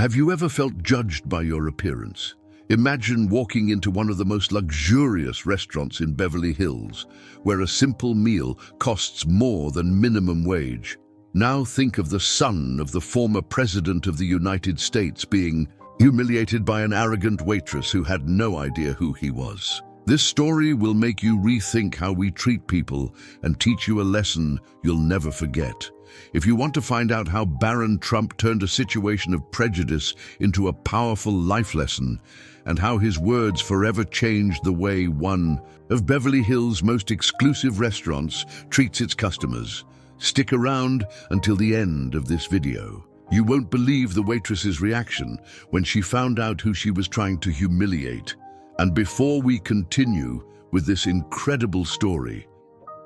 Have you ever felt judged by your appearance? Imagine walking into one of the most luxurious restaurants in Beverly Hills, where a simple meal costs more than minimum wage. Now think of the son of the former president of the United States being humiliated by an arrogant waitress who had no idea who he was. This story will make you rethink how we treat people and teach you a lesson you'll never forget. If you want to find out how Barron Trump turned a situation of prejudice into a powerful life lesson, and how his words forever changed the way one of Beverly Hills' most exclusive restaurants treats its customers, stick around until the end of this video. You won't believe the waitress's reaction when she found out who she was trying to humiliate. And before we continue with this incredible story,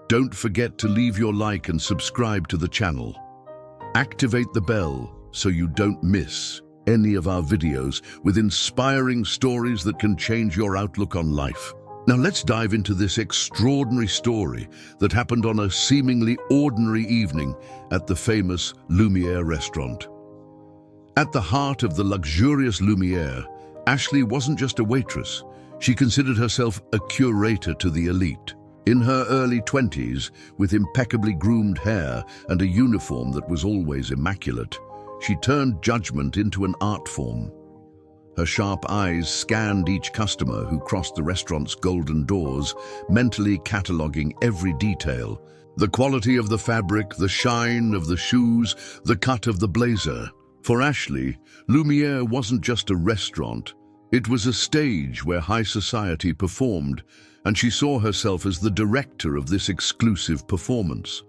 don't forget to leave your like and subscribe to the channel. Activate the bell so you don't miss any of our videos with inspiring stories that can change your outlook on life. Now let's dive into this extraordinary story that happened on a seemingly ordinary evening at the famous Lumiere restaurant. At the heart of the luxurious Lumiere, Ashley wasn't just a waitress. She considered herself a curator to the elite. In her early 20s, with impeccably groomed hair and a uniform that was always immaculate, she turned judgment into an art form. Her sharp eyes scanned each customer who crossed the restaurant's golden doors, mentally cataloging every detail. The quality of the fabric, the shine of the shoes, the cut of the blazer. For Ashley, Lumiere wasn't just a restaurant. It was a stage where high society performed, and she saw herself as the director of this exclusive performance.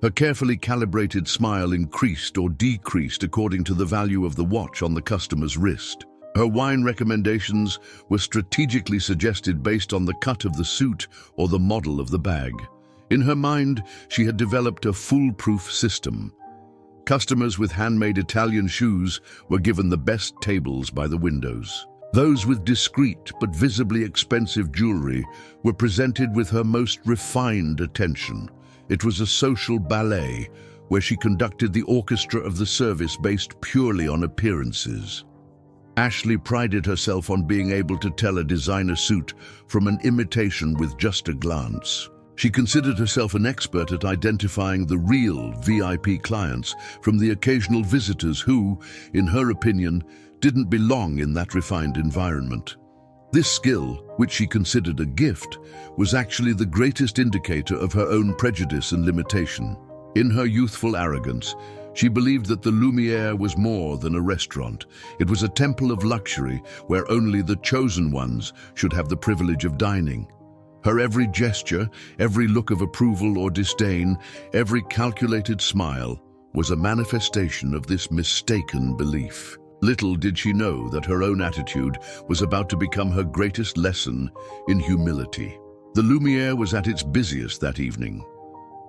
Her carefully calibrated smile increased or decreased according to the value of the watch on the customer's wrist. Her wine recommendations were strategically suggested based on the cut of the suit or the model of the bag. In her mind, she had developed a foolproof system. Customers with handmade Italian shoes were given the best tables by the windows. Those with discreet but visibly expensive jewelry were presented with her most refined attention. It was a social ballet where she conducted the orchestra of the service based purely on appearances. Ashley prided herself on being able to tell a designer suit from an imitation with just a glance. She considered herself an expert at identifying the real VIP clients from the occasional visitors who, in her opinion, didn't belong in that refined environment. This skill, which she considered a gift, was actually the greatest indicator of her own prejudice and limitation. In her youthful arrogance, she believed that the Lumiere was more than a restaurant. It was a temple of luxury where only the chosen ones should have the privilege of dining. Her every gesture, every look of approval or disdain, every calculated smile was a manifestation of this mistaken belief. Little did she know that her own attitude was about to become her greatest lesson in humility. The Lumiere was at its busiest that evening.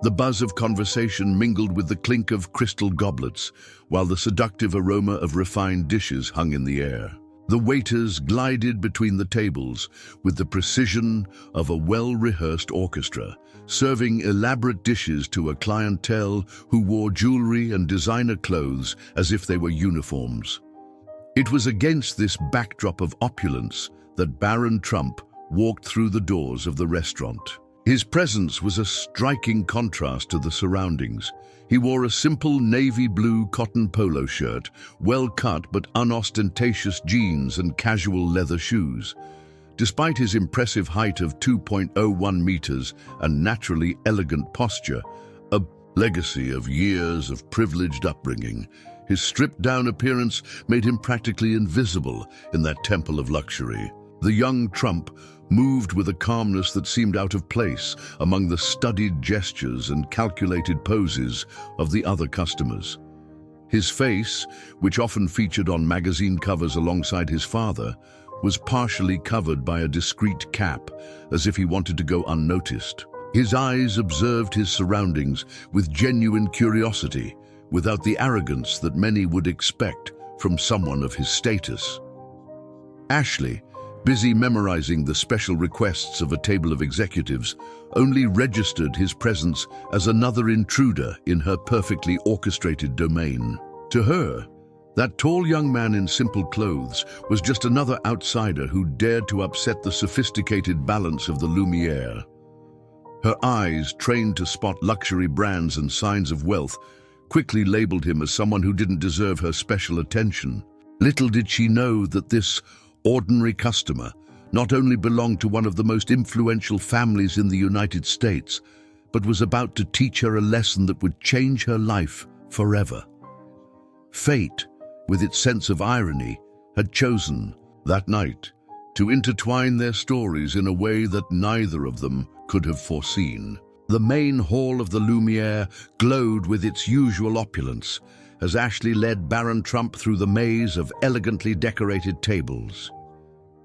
The buzz of conversation mingled with the clink of crystal goblets, while the seductive aroma of refined dishes hung in the air. The waiters glided between the tables with the precision of a well-rehearsed orchestra, serving elaborate dishes to a clientele who wore jewelry and designer clothes as if they were uniforms. It was against this backdrop of opulence that Barron Trump walked through the doors of the restaurant. His presence was a striking contrast to the surroundings. He wore a simple navy blue cotton polo shirt, well-cut but unostentatious jeans and casual leather shoes. Despite his impressive height of 2.01 meters and naturally elegant posture, a legacy of years of privileged upbringing, his stripped-down appearance made him practically invisible in that temple of luxury. The young Trump moved with a calmness that seemed out of place among the studied gestures and calculated poses of the other customers. His face, which often featured on magazine covers alongside his father, was partially covered by a discreet cap, as if he wanted to go unnoticed. His eyes observed his surroundings with genuine curiosity, without the arrogance that many would expect from someone of his status. Ashley, busy memorizing the special requests of a table of executives, only registered his presence as another intruder in her perfectly orchestrated domain. To her, That tall young man in simple clothes was just another outsider who dared to upset the sophisticated balance of the Lumiere. Her eyes, trained to spot luxury brands and signs of wealth, quickly labeled him as someone who didn't deserve her special attention. Little did she know that this ordinary customer not only belonged to one of the most influential families in the United States, but was about to teach her a lesson that would change her life forever. Fate, with its sense of irony, had chosen, that night, to intertwine their stories in a way that neither of them could have foreseen. The main hall of the Lumiere glowed with its usual opulence as Ashley led Barron Trump through the maze of elegantly decorated tables.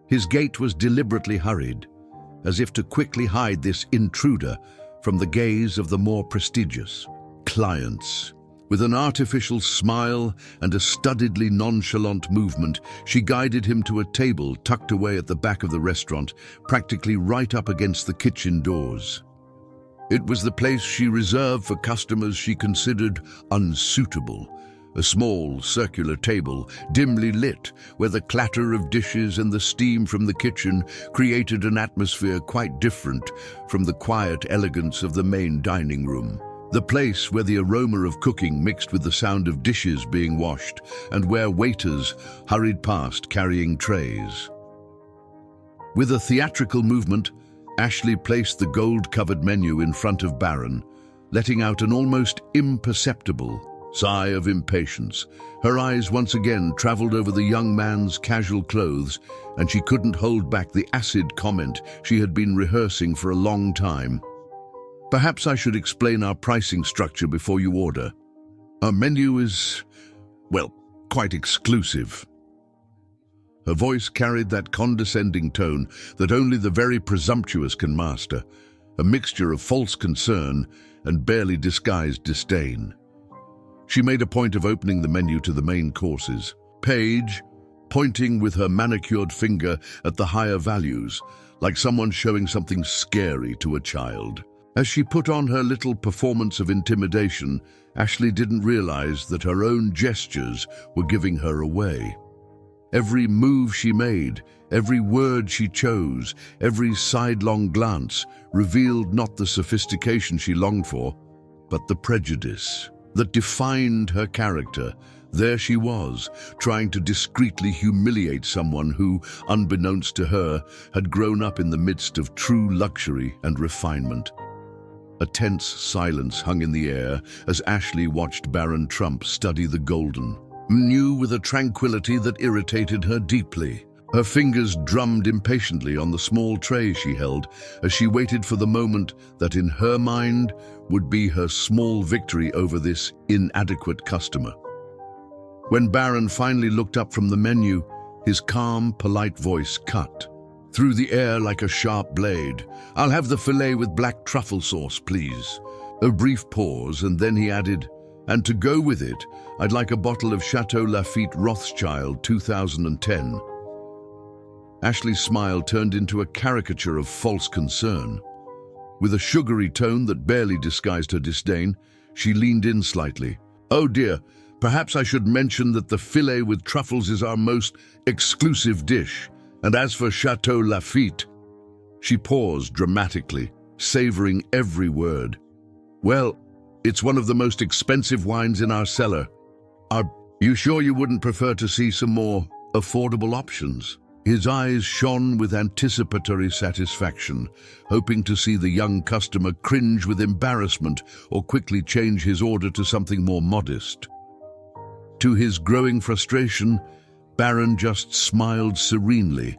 His gait was deliberately hurried, as if to quickly hide this intruder from the gaze of the more prestigious clients. With an artificial smile and a studiedly nonchalant movement, she guided him to a table tucked away at the back of the restaurant, practically right up against the kitchen doors. It was the place she reserved for customers she considered unsuitable. A small, circular table, dimly lit, where the clatter of dishes and the steam from the kitchen created an atmosphere quite different from the quiet elegance of the main dining room. The place where the aroma of cooking mixed with the sound of dishes being washed, and where waiters hurried past carrying trays. With a theatrical movement, Ashley placed the gold-covered menu in front of Barron, letting out an almost imperceptible sigh of impatience. Her eyes once again traveled over the young man's casual clothes, and she couldn't hold back the acid comment she had been rehearsing for a long time. Perhaps I should explain our pricing structure before you order. Our menu is, well, quite exclusive. Her voice carried that condescending tone that only the very presumptuous can master, a mixture of false concern and barely disguised disdain. She made a point of opening the menu to the main courses. Paige, pointing with her manicured finger at the higher values, like someone showing something scary to a child. As she put on her little performance of intimidation, Ashley didn't realize that her own gestures were giving her away. Every move she made, every word she chose, every sidelong glance revealed not the sophistication she longed for, but the prejudice that defined her character. There she was, trying to discreetly humiliate someone who, unbeknownst to her, had grown up in the midst of true luxury and refinement. A tense silence hung in the air as Ashley watched Barron Trump study the golden menu with a tranquility that irritated her deeply. Her fingers drummed impatiently on the small tray she held as she waited for the moment that in her mind would be her small victory over this inadequate customer. When Barron finally looked up from the menu, his calm, polite voice cut through the air like a sharp blade. "I'll have the filet with black truffle sauce, please." A brief pause, and then he added, "And to go with it, I'd like a bottle of Chateau Lafite Rothschild 2010. Ashley's smile turned into a caricature of false concern. With a sugary tone that barely disguised her disdain, she leaned in slightly. "Oh dear, perhaps I should mention that the filet with truffles is our most exclusive dish. And as for Chateau Lafite..." She paused dramatically, savoring every word. "Well, it's one of the most expensive wines in our cellar. Are you sure you wouldn't prefer to see some more affordable options?" His eyes shone with anticipatory satisfaction, hoping to see the young customer cringe with embarrassment or quickly change his order to something more modest. To his growing frustration, Barron just smiled serenely,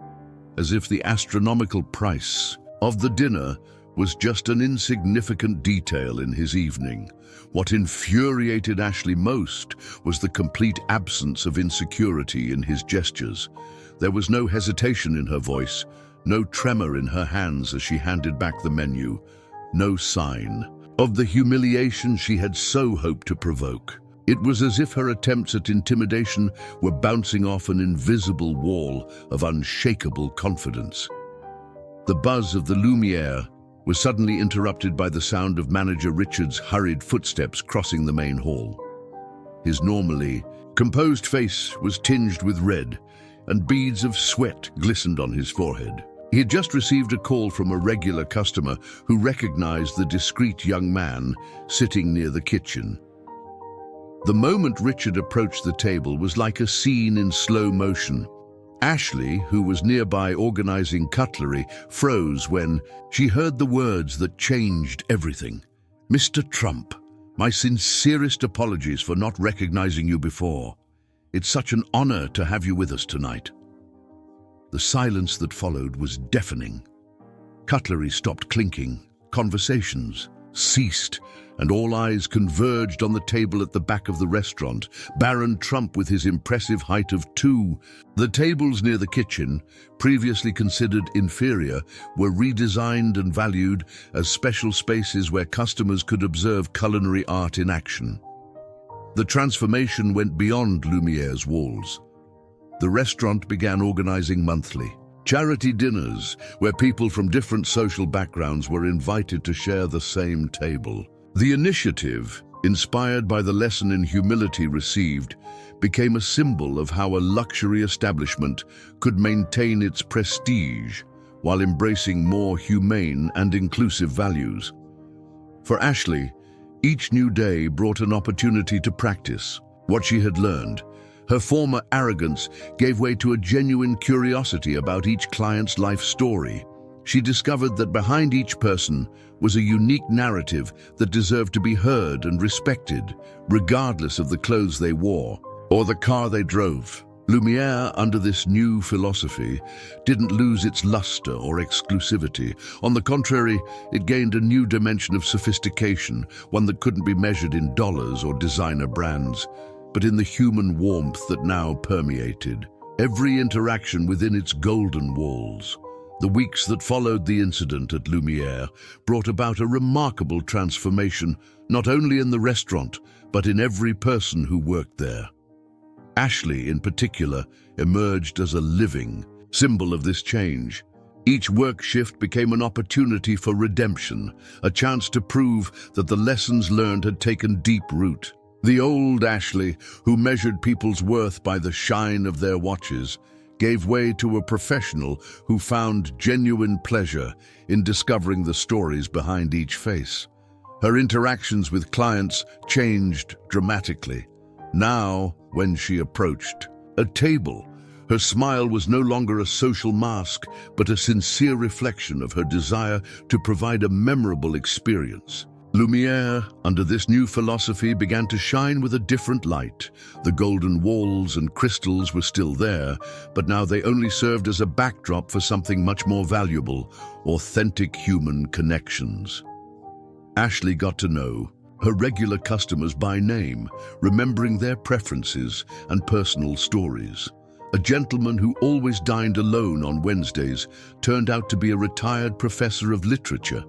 as if the astronomical price of the dinner was just an insignificant detail in his evening. What infuriated Ashley most was the complete absence of insecurity in his gestures. There was no hesitation in her voice, no tremor in her hands as she handed back the menu, no sign of the humiliation she had so hoped to provoke. It was as if her attempts at intimidation were bouncing off an invisible wall of unshakable confidence. The buzz of the Lumiere was suddenly interrupted by the sound of Manager Richard's hurried footsteps crossing the main hall. His normally composed face was tinged with red, and beads of sweat glistened on his forehead. He had just received a call from a regular customer who recognized the discreet young man sitting near the kitchen. The moment Richard approached the table was like a scene in slow motion. Ashley, who was nearby organizing cutlery, froze when she heard the words that changed everything. "Mr. Trump, my sincerest apologies for not recognizing you before. It's such an honor to have you with us tonight." The silence that followed was deafening. Cutlery stopped clinking, conversations ceased, and all eyes converged on the table at the back of the restaurant. Barron Trump, with his impressive height of 2. The tables near the kitchen, previously considered inferior, were redesigned and valued as special spaces where customers could observe culinary art in action. The transformation went beyond Lumiere's walls. The restaurant began organizing monthly charity dinners where people from different social backgrounds were invited to share the same table. The initiative, inspired by the lesson in humility received, became a symbol of how a luxury establishment could maintain its prestige while embracing more humane and inclusive values. For Ashley, each new day brought an opportunity to practice what she had learned. Her former arrogance gave way to a genuine curiosity about each client's life story. She discovered that behind each person was a unique narrative that deserved to be heard and respected, regardless of the clothes they wore or the car they drove. Lumiere, under this new philosophy, didn't lose its luster or exclusivity. On the contrary, it gained a new dimension of sophistication, one that couldn't be measured in dollars or designer brands, but in the human warmth that now permeated every interaction within its golden walls. The weeks that followed the incident at Lumiere brought about a remarkable transformation, not only in the restaurant, but in every person who worked there. Ashley, in particular, emerged as a living symbol of this change. Each work shift became an opportunity for redemption, a chance to prove that the lessons learned had taken deep root. The old Ashley, who measured people's worth by the shine of their watches, gave way to a professional who found genuine pleasure in discovering the stories behind each face. Her interactions with clients changed dramatically. Now, when she approached a table, her smile was no longer a social mask, but a sincere reflection of her desire to provide a memorable experience. Lumiere, under this new philosophy, began to shine with a different light. The golden walls and crystals were still there, but now they only served as a backdrop for something much more valuable: authentic human connections. Ashley got to know her regular customers by name, remembering their preferences and personal stories. A gentleman who always dined alone on Wednesdays turned out to be a retired professor of literature.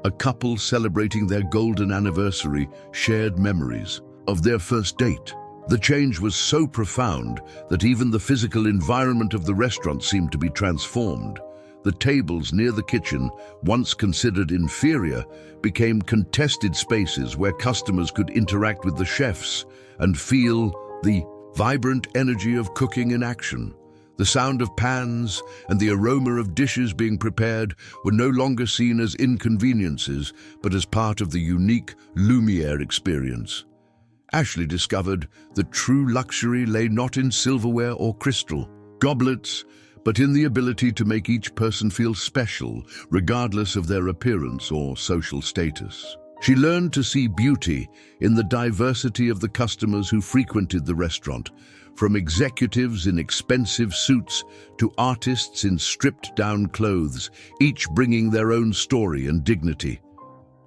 A couple celebrating their golden anniversary shared memories of their first date. The change was so profound that even the physical environment of the restaurant seemed to be transformed. The tables near the kitchen, once considered inferior, became contested spaces where customers could interact with the chefs and feel the vibrant energy of cooking in action. The sound of pans and the aroma of dishes being prepared were no longer seen as inconveniences, but as part of the unique Lumiere experience. Ashley discovered that true luxury lay not in silverware or crystal goblets, but in the ability to make each person feel special, regardless of their appearance or social status. She learned to see beauty in the diversity of the customers who frequented the restaurant, from executives in expensive suits to artists in stripped-down clothes, each bringing their own story and dignity.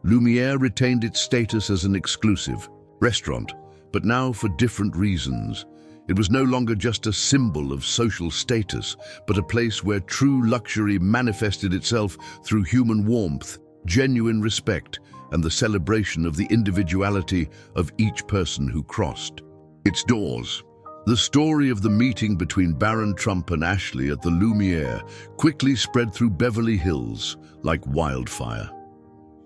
Lumiere retained its status as an exclusive restaurant, but now for different reasons. It was no longer just a symbol of social status, but a place where true luxury manifested itself through human warmth, genuine respect, and the celebration of the individuality of each person who crossed its doors. The story of the meeting between Barron Trump and Ashley at the Lumiere quickly spread through Beverly Hills like wildfire.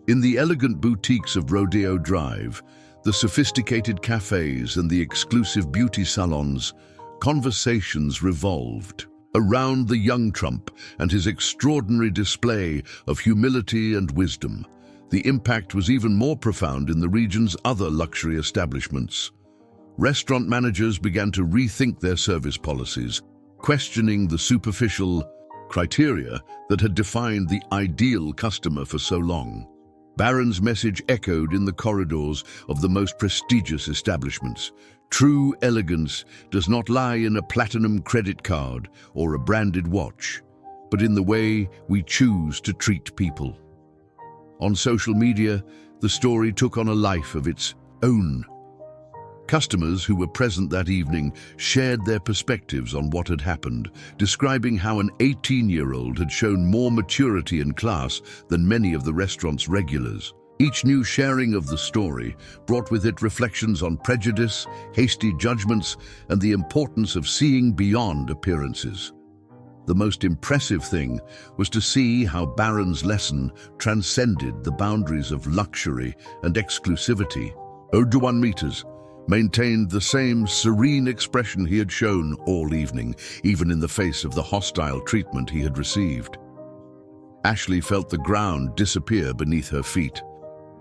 In the elegant boutiques of Rodeo Drive, the sophisticated cafes and the exclusive beauty salons, conversations revolved around the young Trump and his extraordinary display of humility and wisdom. The impact was even more profound in the region's other luxury establishments. Restaurant managers began to rethink their service policies, questioning the superficial criteria that had defined the ideal customer for so long. Barron's message echoed in the corridors of the most prestigious establishments. True elegance does not lie in a platinum credit card or a branded watch, but in the way we choose to treat people. On social media, the story took on a life of its own. Customers who were present that evening shared their perspectives on what had happened, describing how an 18-year-old had shown more maturity and class than many of the restaurant's regulars. Each new sharing of the story brought with it reflections on prejudice, hasty judgments, and the importance of seeing beyond appearances. The most impressive thing was to see how Barron's lesson transcended the boundaries of luxury and exclusivity. Oduwan Meters maintained the same serene expression he had shown all evening, even in the face of the hostile treatment he had received. Ashley felt the ground disappear beneath her feet.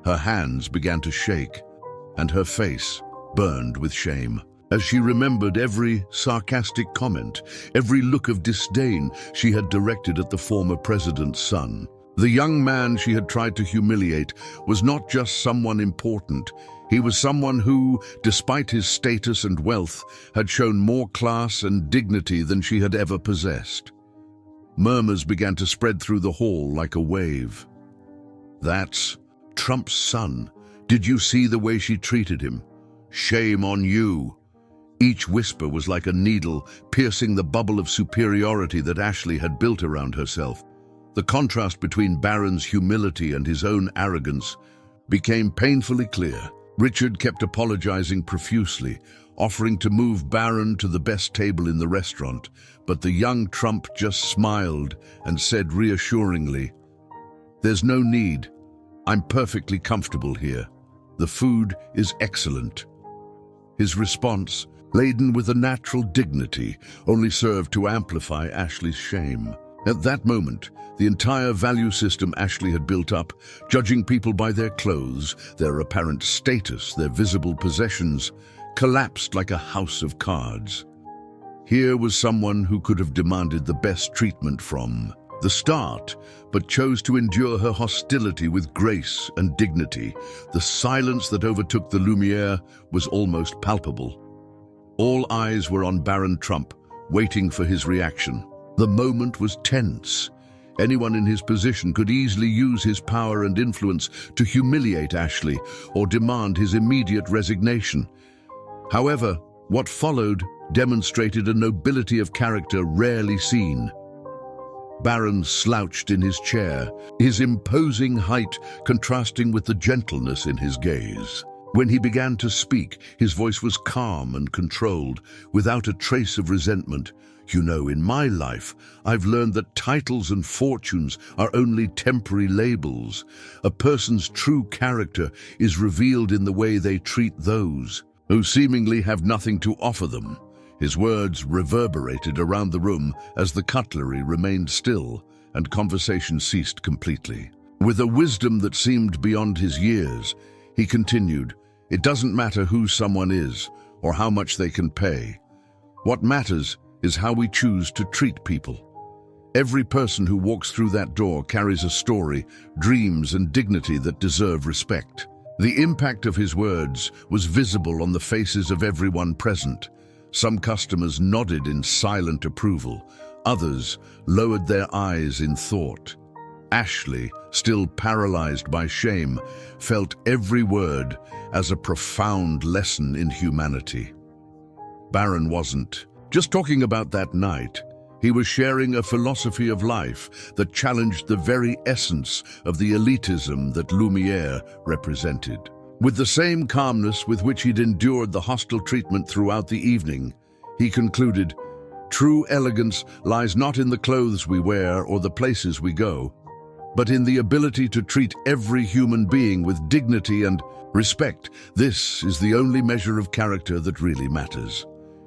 Her hands began to shake, and her face burned with shame. As she remembered every sarcastic comment, every look of disdain she had directed at the former president's son. The young man she had tried to humiliate was not just someone important. He was someone who, despite his status and wealth, had shown more class and dignity than she had ever possessed. Murmurs began to spread through the hall like a wave. "That's Trump's son. Did you see the way she treated him? Shame on you." Each whisper was like a needle piercing the bubble of superiority that Ashley had built around herself. The contrast between Barron's humility and his own arrogance became painfully clear. Richard kept apologizing profusely, offering to move Barron to the best table in the restaurant, but the young Trump just smiled and said reassuringly, "There's no need. I'm perfectly comfortable here. The food is excellent." His response, laden with a natural dignity, only served to amplify Ashley's shame. At that moment, the entire value system Ashley had built up, judging people by their clothes, their apparent status, their visible possessions, collapsed like a house of cards. Here was someone who could have demanded the best treatment from the start, but chose to endure her hostility with grace and dignity. The silence that overtook the Lumiere was almost palpable. All eyes were on Barron Trump, waiting for his reaction. The moment was tense. Anyone in his position could easily use his power and influence to humiliate Ashley or demand his immediate resignation. However, what followed demonstrated a nobility of character rarely seen. Barron slouched in his chair, his imposing height contrasting with the gentleness in his gaze. When he began to speak, his voice was calm and controlled, without a trace of resentment. "You know, in my life, I've learned that titles and fortunes are only temporary labels. A person's true character is revealed in the way they treat those who seemingly have nothing to offer them." His words reverberated around the room as the cutlery remained still and conversation ceased completely. With a wisdom that seemed beyond his years, he continued, "It doesn't matter who someone is or how much they can pay. What matters is how we choose to treat people. Every person who walks through that door carries a story, dreams, and dignity that deserve respect." The impact of his words was visible on the faces of everyone present. Some customers nodded in silent approval. Others lowered their eyes in thought. Ashley, still paralyzed by shame, felt every word as a profound lesson in humanity. Barron wasn't just talking about that night. He was sharing a philosophy of life that challenged the very essence of the elitism that Lumiere represented. With the same calmness with which he'd endured the hostile treatment throughout the evening, he concluded, "True elegance lies not in the clothes we wear or the places we go, but in the ability to treat every human being with dignity and respect. This is the only measure of character that really matters.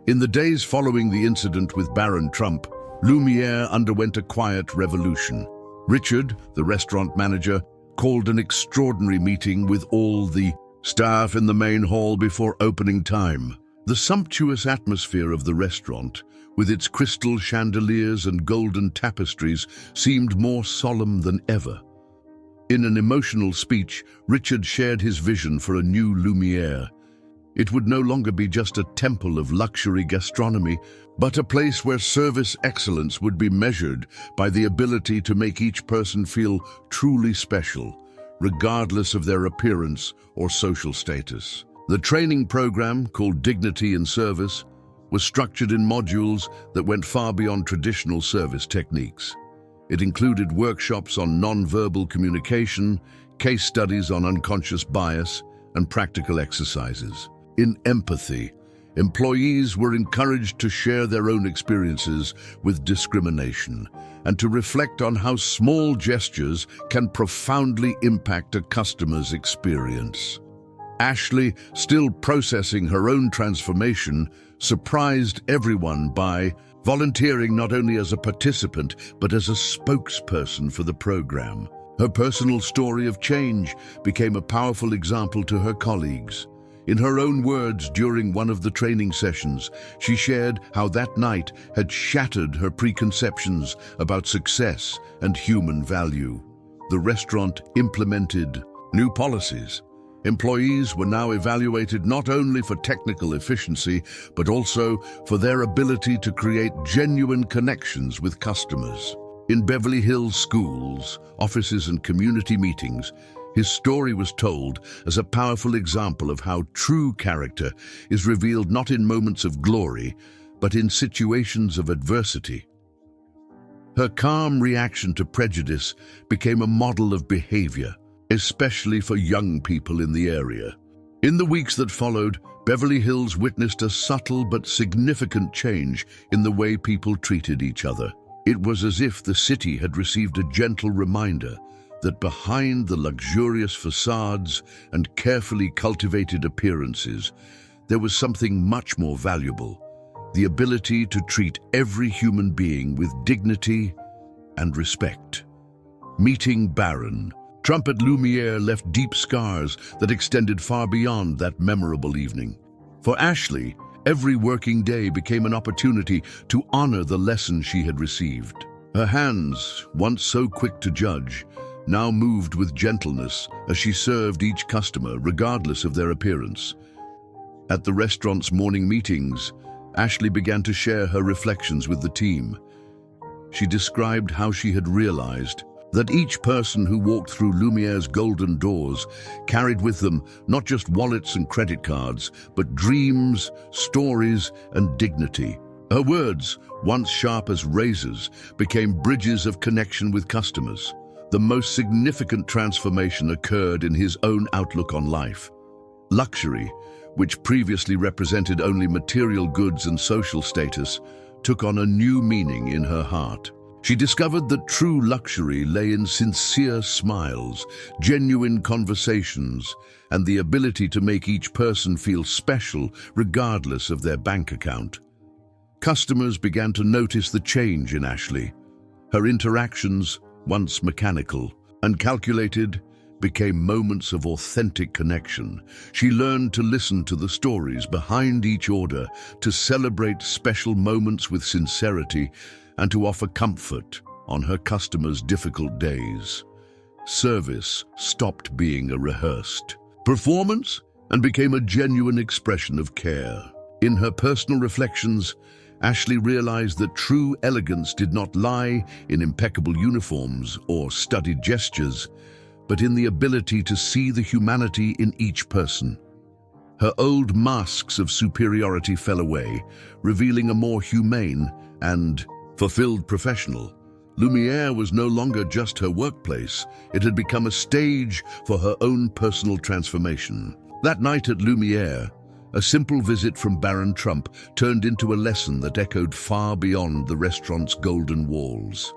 In the days following the incident with Barron Trump, Lumiere underwent a quiet revolution. Richard, the restaurant manager, called an extraordinary meeting with all the staff in the main hall before opening time. The sumptuous atmosphere of the restaurant, with its crystal chandeliers and golden tapestries, seemed more solemn than ever. In an emotional speech, Richard shared his vision for a new Lumiere. It would no longer be just a temple of luxury gastronomy, but a place where service excellence would be measured by the ability to make each person feel truly special, regardless of their appearance or social status. The training program, called Dignity in Service, was structured in modules that went far beyond traditional service techniques. It included workshops on non-verbal communication, case studies on unconscious bias, and practical exercises. In empathy, employees were encouraged to share their own experiences with discrimination and to reflect on how small gestures can profoundly impact a customer's experience. Ashley, still processing her own transformation, surprised everyone by volunteering not only as a participant but as a spokesperson for the program. Her personal story of change became a powerful example to her colleagues. In her own words during one of the training sessions, she shared how that night had shattered her preconceptions about success and human value. The restaurant implemented new policies. Employees were now evaluated not only for technical efficiency, but also for their ability to create genuine connections with customers. In Beverly Hills schools, offices, and community meetings, his story was told as a powerful example of how true character is revealed not in moments of glory, but in situations of adversity. Her calm reaction to prejudice became a model of behavior, especially for young people in the area. In the weeks that followed, Beverly Hills witnessed a subtle but significant change in the way people treated each other. It was as if the city had received a gentle reminder that behind the luxurious facades and carefully cultivated appearances, there was something much more valuable: the ability to treat every human being with dignity and respect. Meeting Barron Trump at Lumiere left deep scars that extended far beyond that memorable evening. For Ashley, every working day became an opportunity to honor the lesson she had received. Her hands, once so quick to judge, now moved with gentleness as she served each customer, regardless of their appearance. At the restaurant's morning meetings, Ashley began to share her reflections with the team. She described how she had realized that each person who walked through Lumiere's golden doors carried with them not just wallets and credit cards, but dreams, stories, and dignity. Her words, once sharp as razors, became bridges of connection with customers. The most significant transformation occurred in his own outlook on life. Luxury, which previously represented only material goods and social status, took on a new meaning in her heart. She discovered that true luxury lay in sincere smiles, genuine conversations, and the ability to make each person feel special regardless of their bank account. Customers began to notice the change in Ashley. Her interactions, once mechanical and calculated, became moments of authentic connection. She learned to listen to the stories behind each order, to celebrate special moments with sincerity, and to offer comfort on her customers' difficult days. Service stopped being a rehearsed performance and became a genuine expression of care. In her personal reflections, Ashley realized that true elegance did not lie in impeccable uniforms or studied gestures, but in the ability to see the humanity in each person. Her old masks of superiority fell away, revealing a more humane and fulfilled professional. Lumiere was no longer just her workplace. It had become a stage for her own personal transformation. That night at Lumiere, a simple visit from Barron Trump turned into a lesson that echoed far beyond the restaurant's golden walls.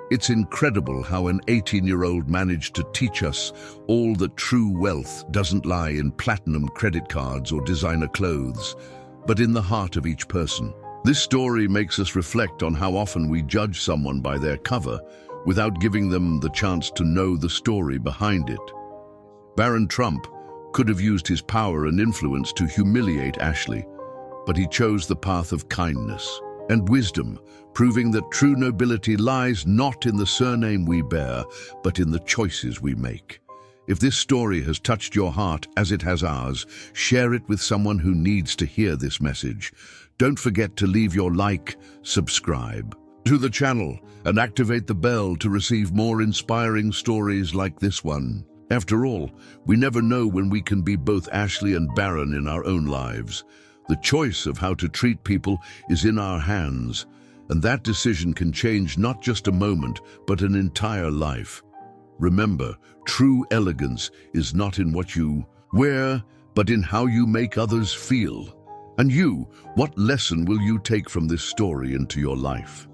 It's incredible how an 18-year-old managed to teach us all that true wealth doesn't lie in platinum credit cards or designer clothes, but in the heart of each person. This story makes us reflect on how often we judge someone by their cover without giving them the chance to know the story behind it. Barron Trump could have used his power and influence to humiliate Ashley, but he chose the path of kindness and wisdom, proving that true nobility lies not in the surname we bear, but in the choices we make. If this story has touched your heart as it has ours, share it with someone who needs to hear this message. Don't forget to leave your like, subscribe to the channel, and activate the bell to receive more inspiring stories like this one. After all, we never know when we can be both Ashley and Barron in our own lives. The choice of how to treat people is in our hands, and that decision can change not just a moment, but an entire life. Remember, true elegance is not in what you wear, but in how you make others feel. And you, what lesson will you take from this story into your life?